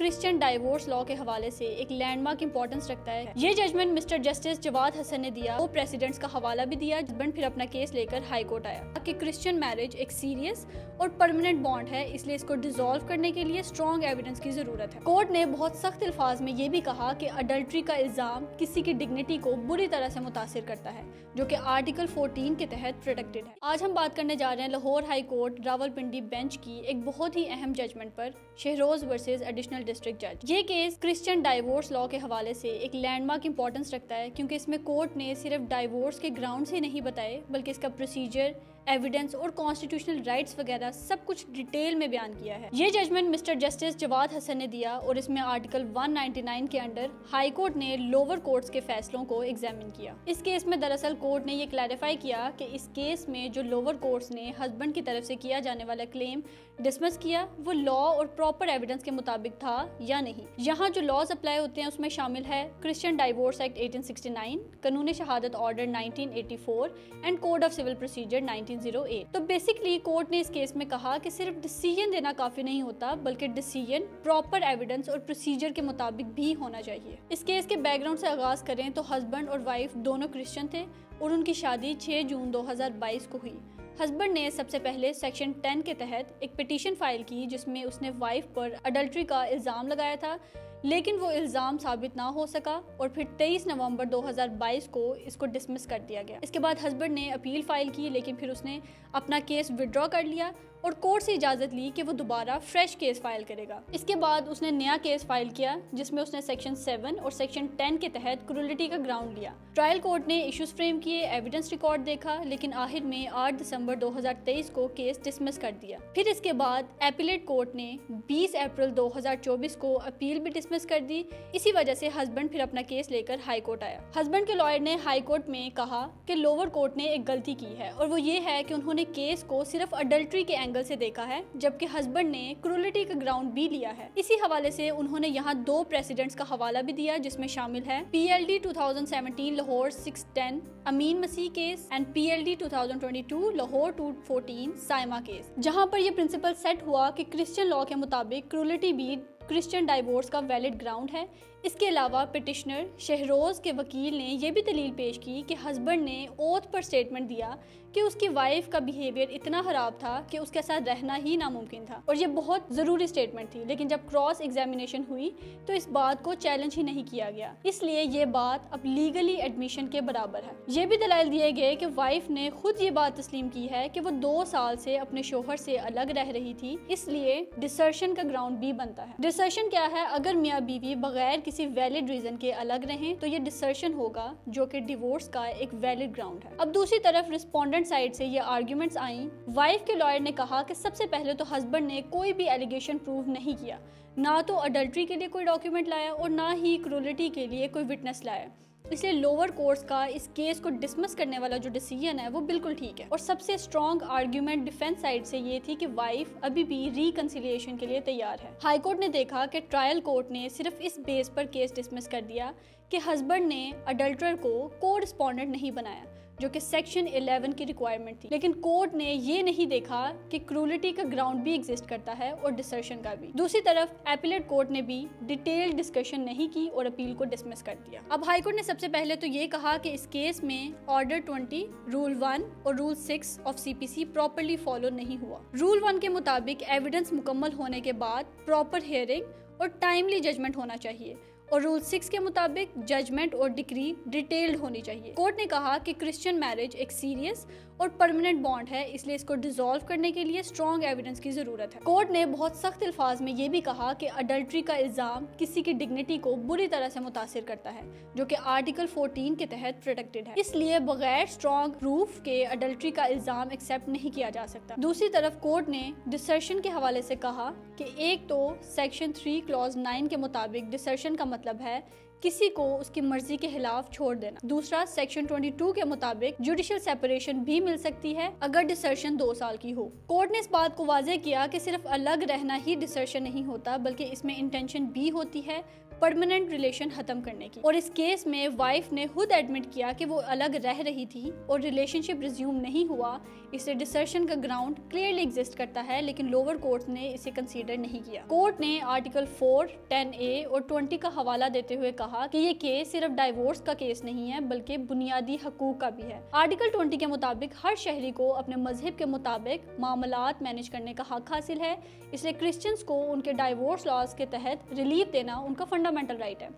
Christian divorce law के हवाले से एक लैंडमार्क इंपॉर्टेंस रखता है। ये judgment mister justice Jawad Hasan ने दिया, वो प्रेसिडेंट्स का हवाला भी दिया। हस्बैंड फिर अपना केस लेकर हाई कोर्ट आया कि क्रिश्चियन मैरिज एक सीरियस और परमानेंट बॉन्ड है, इसलिए इसको डिसॉल्व करने के लिए स्ट्रॉन्ग एविडेंस की जरूरत है। कोर्ट ने बहुत सख्त अल्फाज में ये भी कहा कि अडल्ट्री का इल्जाम किसी की डिग्निटी को बुरी तरह से मुतासिर करता है, जो कि आर्टिकल 14 के तहत प्रोटेक्टेड है। आज हम बात करने जा रहे हैं Lahore high court Rawalpindi bench की एक बहुत ही अहम जजमेंट पर, शहरोज वर्सेस एडिशनल डिस्ट्रिक्ट जज। ये केस क्रिश्चियन डाइवोर्स लॉ के हवाले से एक लैंडमार्क इंपॉर्टेंस रखता है, क्योंकि इसमें कोर्ट ने सिर्फ डाइवोर्स के ग्राउंड्स ही नहीं बताए, बल्कि इसका प्रोसीजर, एविडेंस और कॉन्स्टिट्यूशनल राइट्स वगैरह सब कुछ डिटेल में बयान किया है। ये judgment mister justice Jawad Hasan ने दिया और इसमें आर्टिकल 199 के अंडर हाई कोर्ट ने लोअर कोर्ट्स के फैसलों को एग्जामिन किया। इस केस में दरअसल कोर्ट ने ये क्लैरिफाई किया कि इस केस में जो लोअर कोर्ट्स ने हस्बैंड की तरफ से किया जाने वाला क्लेम डिसमिस किया, वो लॉ और प्रॉपर एविडेंस के मुताबिक था या नहीं। यहाँ जो लॉज अप्लाई होते हैं उसमें शामिल है क्रिश्चियन डाइवोर्स एक्ट 1869, कानूनी शहादत order 1984 and code of civil procedure 1908। तो बेसिकली कोर्ट ने इस केस में कहा कि सिर्फ डिसीजन देना काफी नहीं होता, बल्कि डिसीजन प्रॉपर एविडेंस और प्रोसीजर के मुताबिक भी होना चाहिए। इस केस के बैकग्राउंड से आगाज करें तो हस्बैंड और वाइफ दोनों क्रिश्चियन थे और उनकी शादी 6 जून 2022 को हुई। हस्बैंड ने सबसे पहले सेक्शन 10 के तहत एक पिटीशन फाइल की, जिसमें उसने वाइफ पर अडल्ट्री का इल्ज़ाम लगाया था, लेकिन वो इल्ज़ाम साबित ना हो सका और फिर 23 नवंबर 2022 को इसको डिसमिस कर दिया गया। इसके बाद हस्बैंड ने अपील फाइल की, लेकिन फिर उसने अपना केस विड्रॉ कर लिया और कोर्ट से इजाज़त ली कि वो दोबारा फ्रेश केस फाइल करेगा। इसके बाद उसने नया केस फाइल किया, जिसमें उसने सेक्शन 7 और सेक्शन 10 के तहत क्रूरलिटी का ग्राउंड लिया। ट्रायल कोर्ट ने इश्यूज फ्रेम किए, एविडेंस रिकॉर्ड देखा, लेकिन आखिर में 8 दिसंबर 2023 को केस डिसमिस कर दिया। फिर इसके बाद एपीलेट कोर्ट ने 20 अप्रैल 2024 को अपील भी डिसमिस कर दी। इसी वजह से हस्बैंड फिर अपना केस लेकर हाई कोर्ट आया। हस्बैंड के लॉयर ने हाई कोर्ट में कहा कि लोअर कोर्ट ने एक गलती की है, और वो ये है कि उन्होंने केस को सिर्फ अडल्ट्री के एंगल से देखा है, जबकि हस्बैंड ने क्रूरलिटी का ग्राउंड भी लिया है। इसी हवाले से उन्होंने यहाँ 2 प्रेसिडेंट्स का हवाला भी दिया, जिसमें शामिल है PLD 2017 Lahore 610 Amin Masih case and PLD 2022 Lahore 214 Saima case, जहाँ पर यह प्रिंसिपल सेट हुआ कि क्रिश्चियन लॉ के मुताबिक क्रूरलिटी भी क्रिश्चियन डाइवोर्स का वैलिड ग्राउंड है। इसके अलावा पिटिशनर शहरोज के वकील ने यह भी दलील पेश की कि हस्बैंड ने ओथ पर स्टेटमेंट दिया कि उसकी वाइफ का बिहेवियर इतना खराब था कि उसके साथ रहना ही नामुमकिन था, और ये बहुत ज़रूरी स्टेटमेंट थी। लेकिन जब क्रॉस एग्जामिनेशन हुई तो इस बात को चैलेंज ही नहीं किया गया, इसलिए ये बात अब लीगली एडमिशन के बराबर है। ये भी दलाइल दिए गए कि वाइफ ने खुद ये बात तस्लीम की है कि वो 2 साल से अपने शोहर से अलग रह रही थी, इसलिए डिसर्शन का ग्राउंड भी बनता है। डिसर्शन क्या है? अगर मियाँ बीवी बगैर किसी वैलिड रीजन के अलग रहें तो ये डिसर्शन होगा, जो कि डिवोर्स का एक वैलिड ग्राउंड है। अब दूसरी तरफ रिस्पोंडेंट साइड से ये आर्ग्यूमेंट्स आई। वाइफ के लॉयर ने कहा कि सबसे पहले तो हस्बैंड ने कोई भी एलिगेशन प्रूव नहीं किया, ना तो अडल्ट्री के लिए कोई डॉक्यूमेंट लाया और ना ही क्रूरलिटी के लिए कोई विटनेस लाया, इसलिए लोअर कोर्ट्स का इस केस को डिसमिस करने वाला जो डिसीजन है वो बिल्कुल ठीक है। और सबसे स्ट्रॉन्ग आर्ग्यूमेंट डिफेंस साइड से ये थी कि वाइफ अभी भी रिकंसिलिएशन के लिए तैयार है। हाई कोर्ट ने देखा कि ट्रायल कोर्ट ने सिर्फ इस बेस पर केस डिसमिस कर दिया कि हस्बैंड ने अडल्टरर को को रिस्पोंडेंट नहीं बनाया, जो कि सेक्शन 11 की रिक्वायरमेंट थी। लेकिन कोर्ट ने ये नहीं देखा कि क्रूरलिटी का ग्राउंड भी एग्जिस्ट करता है और डिसर्शन का भी। दूसरी तरफ एपीलेट कोर्ट ने भी डिटेल्ड डिस्कशन नहीं की और अपील को डिसमिस कर दिया। अब हाई कोर्ट ने सबसे पहले तो ये कहा कि इस केस में ऑर्डर 20, रूल 1 और rule 6 of CPC properly follow नहीं हुआ। रूल 1 के मुताबिक एविडेंस मुकम्मल होने के बाद प्रॉपर हियरिंग और टाइमली जजमेंट होना चाहिए, और रूल 6 के मुताबिक जजमेंट और डिक्री डिटेल्ड होनी चाहिए। कोर्ट ने कहा कि क्रिश्चियन मैरिज एक सीरियस और परमानेंट बॉन्ड है, इसलिए इसको डिसॉल्व करने के लिए स्ट्रॉन्ग एविडेंस की जरूरत है। कोर्ट ने बहुत सख्त अल्फाज में ये भी कहा कि अडल्ट्री का इल्जाम किसी की डिग्निटी को बुरी तरह से मुतासिर करता है, जो कि आर्टिकल 14 के तहत प्रोटेक्टेड है, इसलिए बगैर स्ट्रॉन्ग प्रूफ के अडल्ट्री का इल्जाम एक्सेप्ट नहीं किया जा सकता। दूसरी तरफ कोर्ट ने डिसर्शन के हवाले से कहा कि एक तो सेक्शन 3 क्लॉज 9 के मुताबिक डिसर्शन का मतलब है کسی کو اس کی مرضی کے خلاف چھوڑ دینا. دوسرا سیکشن 22 کے مطابق جوڈیشل سیپریشن بھی مل سکتی ہے اگر ڈسرشن 2 سال کی ہو. کورٹ نے اس بات کو واضح کیا کہ صرف الگ رہنا ہی ڈسرشن نہیں ہوتا بلکہ اس میں انٹینشن بھی ہوتی ہے پرماننٹ ریلیشن ختم کرنے کی. اور اس کیس میں وائف نے خود ایڈمٹ کیا کہ وہ الگ رہ رہی تھی اور ریلیشن شپ ریزیوم نہیں ہوا. اسے ڈسرشن کا گراؤنڈ کلیئرلی ایگزسٹ کرتا ہے لیکن لوور کورٹ نے اسے کنسیڈر نہیں کیا. کورٹ نے آرٹیکل 4, 10A اور 20 کا حوالہ دیتے ہوئے کہا کہ یہ کیس صرف ڈائیورس کا کیس نہیں ہے بلکہ بنیادی حقوق کا بھی ہے. آرٹیکل 20 کے مطابق ہر شہری کو اپنے مذہب کے مطابق معاملات مینج کرنے کا حق حاصل ہے. اس لیے کرسچنز کو ان کے ڈائیورس لاز کے تحت ریلیف دینا ان کا فنڈامنٹل رائٹ ہے.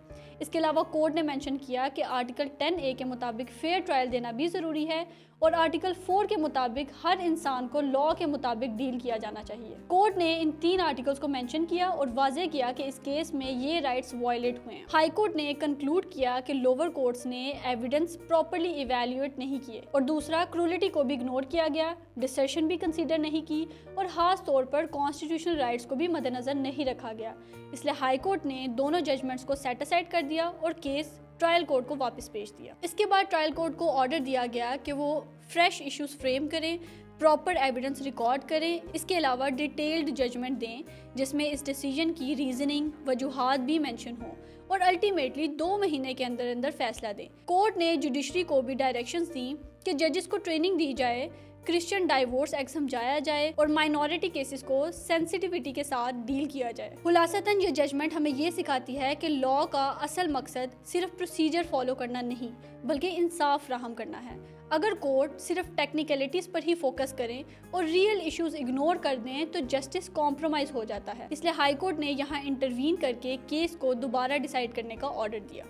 اس کے علاوہ کورٹ نے مینشن کیا کہ آرٹیکل 10A کے مطابق فیئر ٹرائل دینا بھی ضروری ہے اور آرٹیکل 4 کے مطابق ہر انسان کو لا کے مطابق ڈیل کیا جانا چاہیے. کورٹ نے ان 3 آرٹیکلز کو مینشن کیا اور واضح کیا کہ اس کیس میں یہ رائٹس وائلیٹ ہوئے ہیں. ہائی کورٹ نے کنکلوڈ کیا کہ لوور کورٹس نے ایویڈنس پراپرلی ایویلیویٹ نہیں کیے اور دوسرا کرولٹی کو بھی اگنور کیا گیا, ڈسرشن بھی کنسیڈر نہیں کی اور خاص طور پر کانسٹیٹیوشنل رائٹس کو بھی مد نظر نہیں رکھا گیا. اس لیے ہائی کورٹ نے دونوں ججمنٹس کو سیٹ اسائڈ کر دیا اور کیس ٹرائل کورٹ کو واپس بھیج دیا. اس کے بعد ٹرائل کورٹ کو آرڈر دیا گیا کہ وہ فریش ایشوز فریم کریں, پراپر ایویڈنس ریکارڈ کریں. اس کے علاوہ ڈیٹیلڈ ججمنٹ دیں جس میں اس ڈیسیجن کی ریزننگ, وجوہات بھی مینشن ہوں اور الٹیمیٹلی 2 مہینے کے اندر اندر فیصلہ دیں. کورٹ نے جوڈیشری کو بھی ڈائریکشنز دیں کہ ججز کو ٹریننگ دی جائے, کرسچن ڈائیورس ایکٹ سمجھایا جائے اور مائنورٹی کیسز کو سینسٹیوٹی کے ساتھ ڈیل کیا جائے. خلاصتاً یہ ججمنٹ ہمیں یہ سکھاتی ہے کہ لا کا اصل مقصد صرف پروسیجر فالو کرنا نہیں بلکہ انصاف فراہم کرنا ہے. اگر کورٹ صرف ٹیکنیکلٹیز پر ہی فوکس کریں اور ریئل ایشوز اگنور کر دیں تو جسٹس کمپرومائز ہو جاتا ہے. اس لیے ہائی کورٹ نے یہاں انٹروین کر کے کیس کو دوبارہ ڈیسائیڈ کرنے کا آرڈر دیا.